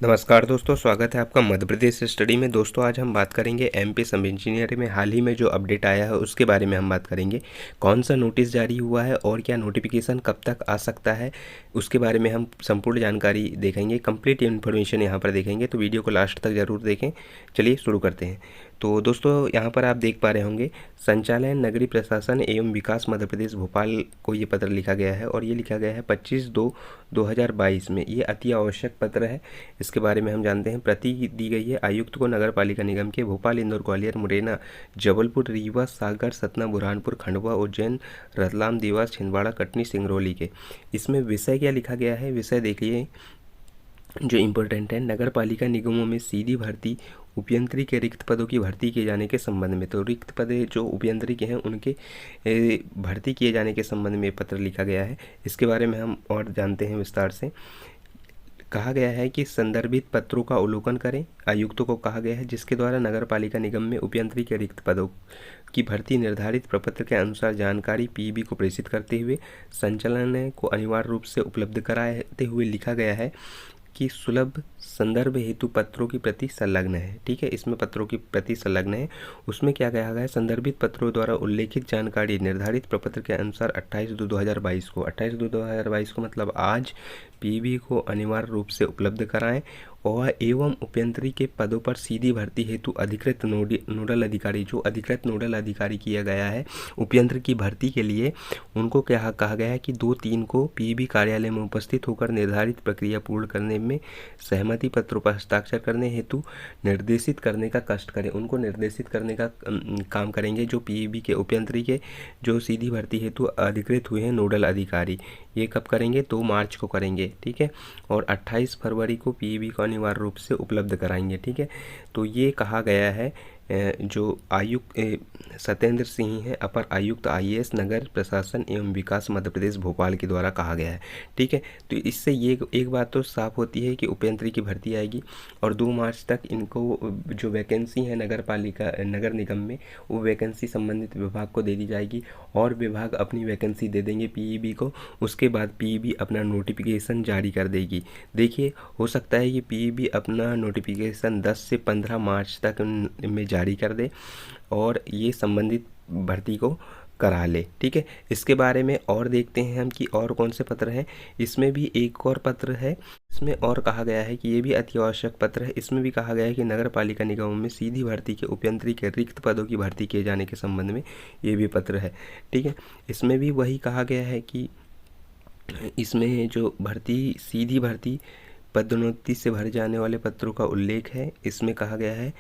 नमस्कार दोस्तों, स्वागत है आपका मध्य प्रदेश स्टडी में। दोस्तों आज हम बात करेंगे एमपी सब इंजीनियर में हाल ही में जो अपडेट आया है उसके बारे में हम बात करेंगे। कौन सा नोटिस जारी हुआ है और क्या नोटिफिकेशन कब तक आ सकता है, उसके बारे में हम संपूर्ण जानकारी देखेंगे। कंप्लीट इन्फॉर्मेशन यहाँ पर देखेंगे, तो वीडियो को लास्ट तक ज़रूर देखें। चलिए शुरू करते हैं। तो दोस्तों यहाँ पर आप देख पा रहे होंगे, संचालय नगरीय प्रशासन एवं विकास मध्य प्रदेश भोपाल को ये पत्र लिखा गया है और ये लिखा गया है 25/2/2022 में। ये अति आवश्यक पत्र है, इसके बारे में हम जानते हैं। प्रति दी गई है आयुक्त को नगर पालिका निगम के भोपाल, इंदौर, ग्वालियर, मुरैना, जबलपुर, रीवा, सागर, सतना, बुरहानपुर, खंडवा, उज्जैन, रतलाम, देवास, छिंदवाड़ा, कटनी, सिंगरौली के। इसमें विषय क्या लिखा गया है, विषय देखिए जो इम्पोर्टेंट है। नगर पालिका निगमों में सीधी भर्ती उपयंत्री के रिक्त पदों की भर्ती किए जाने के संबंध में। तो रिक्त पद जो उपयंत्री के हैं उनके भर्ती किए जाने के संबंध में पत्र लिखा गया है। इसके बारे में हम और जानते हैं विस्तार से। कहा गया है कि संदर्भित पत्रों का अवलोकन करें। आयुक्तों को कहा गया है जिसके द्वारा नगर पालिका निगम में उपयंत्री के रिक्त पदों की भर्ती निर्धारित प्रपत्र के अनुसार जानकारी पीईबी को प्रेषित करते हुए संचालनालय को अनिवार्य रूप से उपलब्ध कराते हुए लिखा गया है कि सुलभ संदर्भ हेतु पत्रों की प्रति संलग्न है। ठीक है, इसमें पत्रों की प्रति संलग्न है। उसमें क्या कहा गया है, संदर्भित पत्रों द्वारा उल्लेखित जानकारी निर्धारित प्रपत्र के अनुसार 28/2/2022 को 28/2/2022 को मतलब आज पीबी को अनिवार्य रूप से उपलब्ध कराएं और एवं उपयंत्री के पदों पर सीधी भर्ती हेतु अधिकृत नोडल अधिकारी, जो अधिकृत नोडल अधिकारी किया गया है उपयंत्र की भर्ती के लिए, उनको क्या कहा गया है कि 2/3 को पीबी कार्यालय में उपस्थित होकर निर्धारित प्रक्रिया पूर्ण करने में सहमति पत्रों पर हस्ताक्षर करने हेतु निर्देशित करने का कष्ट करें। उनको निर्देशित करने का काम करेंगे जो पीईबी के उपयंत्री के जो सीधी भर्ती हेतु अधिकृत हुए हैं नोडल अधिकारी। ये कब करेंगे, 2 मार्च को करेंगे। ठीक है, और 28 फरवरी को पीईबी को अनिवार्य रूप से उपलब्ध कराएंगे। ठीक है, तो ये कहा गया है जो आयुक्त सत्येंद्र सिंह है, अपर आयुक्त आईएएस नगर प्रशासन एवं विकास मध्य प्रदेश भोपाल के द्वारा कहा गया है। ठीक है, तो इससे ये एक बात तो साफ होती है कि उपयंत्री की भर्ती आएगी और 2 मार्च तक इनको जो वैकेंसी है नगर पालिका नगर निगम में, वो वैकेंसी संबंधित विभाग को दे दी जाएगी और विभाग अपनी वैकेंसी दे देंगे पीईबी को। उसके बाद पीईबी अपना नोटिफिकेशन जारी कर देगी। देखिए, हो सकता है कि पीईबी अपना नोटिफिकेशन 10 से 15 मार्च तक में जारी कर दे और ये संबंधित भर्ती को करा ले। ठीक है, इसके बारे में और देखते हैं हम कि और कौन से पत्र हैं। इसमें भी एक और पत्र है, इसमें और कहा गया है कि ये भी अति आवश्यक पत्र है। इसमें भी कहा गया है कि नगर पालिका निगमों में सीधी भर्ती के उपयंत्री के रिक्त पदों की भर्ती किए जाने के संबंध में ये भी पत्र है। ठीक है, इसमें भी वही कहा गया है कि इसमें जो भर्ती सीधी भर्ती पदोन्नति से भरे जाने वाले पत्रों का उल्लेख है, इसमें कहा गया है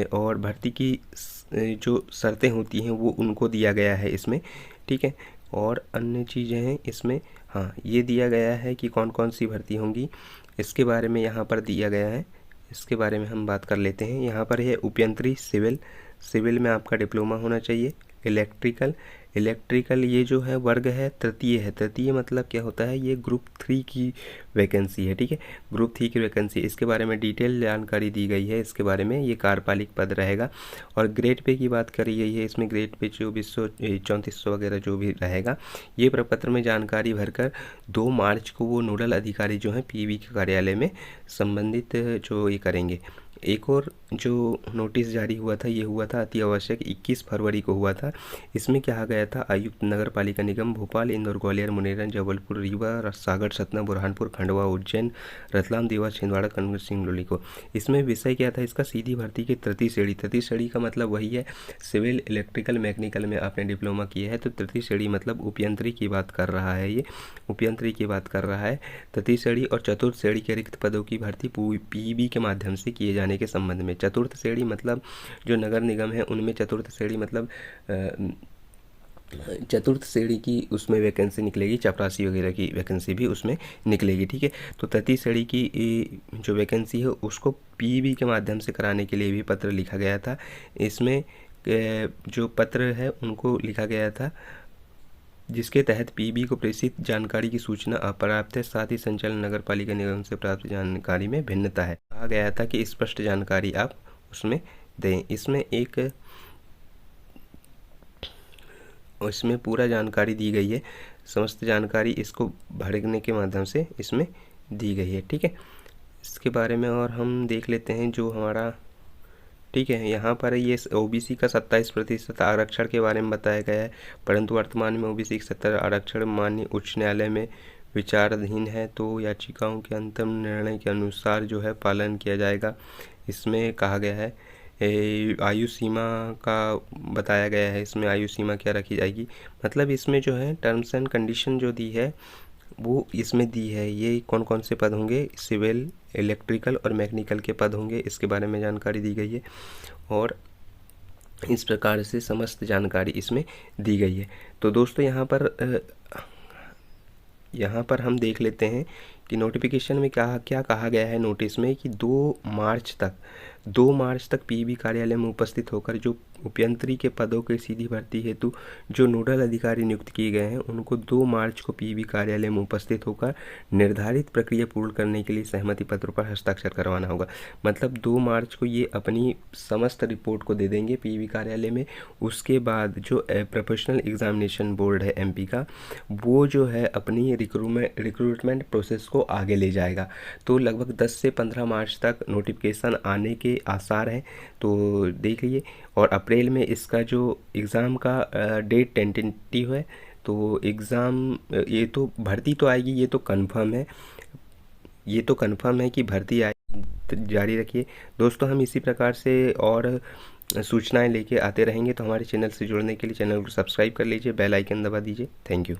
और भर्ती की जो शर्तें होती हैं वो उनको दिया गया है इसमें। ठीक है, और अन्य चीज़ें हैं इसमें, हाँ ये दिया गया है कि कौन कौन सी भर्ती होंगी, इसके बारे में यहाँ पर दिया गया है। इसके बारे में हम बात कर लेते हैं। यहाँ पर है उपयंत्री सिविल, सिविल में आपका डिप्लोमा होना चाहिए। इलेक्ट्रिकल, इलेक्ट्रिकल ये जो है वर्ग है तृतीय है। तृतीय मतलब क्या होता है, ये ग्रुप 3 की वैकेंसी है। ठीक है, ग्रुप 3 की वैकेंसी, इसके बारे में डिटेल जानकारी दी गई है। इसके बारे में ये कार्यपालिक पद रहेगा और ग्रेड पे की बात करी गई है। इसमें ग्रेड पे 2400 3400 वगैरह जो भी रहेगा, ये प्रपत्र में जानकारी भरकर 2 मार्च को वो नोडल अधिकारी जो हैं पीबी के कार्यालय में संबंधित जो ये करेंगे। एक और जो नोटिस जारी हुआ था, ये हुआ था अति आवश्यक 21 फरवरी को हुआ था। इसमें कहा गया था आयुक्त नगर पालिका निगम भोपाल, इंदौर, ग्वालियर, मुरैना, जबलपुर, रीवा, सागर, सतना, बुरहानपुर, खंडवा, उज्जैन, रतलाम, देवास, छिंदवाड़ा, कन्नौज, सिंगरौली को। इसमें विषय क्या था इसका, सीधी भर्ती की तृतीय श्रेणी। तृतीय श्रेणी का मतलब वही है, सिविल, इलेक्ट्रिकल, मैकेनिकल में आपने डिप्लोमा किया है तो तृतीय श्रेणी मतलब उपयंत्री की बात कर रहा है, ये उपयंत्री की बात कर रहा है। तृतीय श्रेणी और चतुर्थ श्रेणी के रिक्त पदों की भर्ती पीईबी के माध्यम से किए जाने के संबंध में। चतुर्थ श्रेणी मतलब जो नगर निगम है उनमें चतुर्थ श्रेणी मतलब चतुर्थ श्रेणी की उसमें वैकेंसी निकलेगी, चपरासी वगैरह की वैकेंसी भी उसमें निकलेगी। ठीक है, तो तृतीय श्रेणी की जो वैकेंसी है उसको पीईबी के माध्यम से कराने के लिए भी पत्र लिखा गया था। इसमें जो पत्र है उनको लिखा गया था जिसके तहत पीबी को प्रेषित जानकारी की सूचना अपर्याप्त है, साथ ही संचालन नगर पालिका निगम से प्राप्त जानकारी में भिन्नता है। कहा गया था कि स्पष्ट जानकारी आप उसमें दें। इसमें पूरा जानकारी दी गई है, समस्त जानकारी इसको भरने के माध्यम से इसमें दी गई है। ठीक है, इसके बारे में और हम देख लेते हैं जो हमारा, ठीक है, यहाँ पर ये ओबीसी का 27% आरक्षण के बारे में बताया गया है, परंतु वर्तमान में ओबीसी का 70 आरक्षण माननीय उच्च न्यायालय में विचाराधीन है, तो याचिकाओं के अंतिम निर्णय के अनुसार जो है पालन किया जाएगा। इसमें कहा गया है आयु सीमा का बताया गया है, इसमें आयु सीमा क्या रखी जाएगी, मतलब इसमें जो है टर्म्स एंड कंडीशन जो दी है वो इसमें दी है। ये कौन कौन से पद होंगे, सिविल, इलेक्ट्रिकल और मैकेनिकल के पद होंगे, इसके बारे में जानकारी दी गई है और इस प्रकार से समस्त जानकारी इसमें दी गई है। तो दोस्तों यहाँ पर हम देख लेते हैं कि नोटिफिकेशन में क्या कहा गया है नोटिस में कि 2 मार्च तक पीईबी कार्यालय में उपस्थित होकर जो उपयंत्री के पदों के सीधी भर्ती हेतु जो नोडल अधिकारी नियुक्त किए गए हैं उनको 2 मार्च को पीईबी कार्यालय में उपस्थित होकर निर्धारित प्रक्रिया पूर्ण करने के लिए सहमति पत्र पर हस्ताक्षर करवाना होगा। मतलब 2 मार्च को ये अपनी समस्त रिपोर्ट को दे देंगे पीईबी कार्यालय में। उसके बाद जो प्रोफेशनल एग्जामिनेशन बोर्ड है एमपी का, वो जो है अपनी रिक्रूटमेंट प्रोसेस को आगे ले जाएगा। तो लगभग 10 से 15 मार्च तक नोटिफिकेशन आने के आसार हैं, तो देख लीजिए। और अप्रैल में इसका जो एग्ज़ाम का डेट टेंटेटिव है, तो एग्ज़ाम ये तो भर्ती तो आएगी, ये तो कंफर्म है कि भर्ती आएगी। जारी रखिए दोस्तों, हम इसी प्रकार से और सूचनाएं लेके आते रहेंगे। तो हमारे चैनल से जुड़ने के लिए चैनल को सब्सक्राइब कर लीजिए, बेल आइकन दबा दीजिए। Thank you.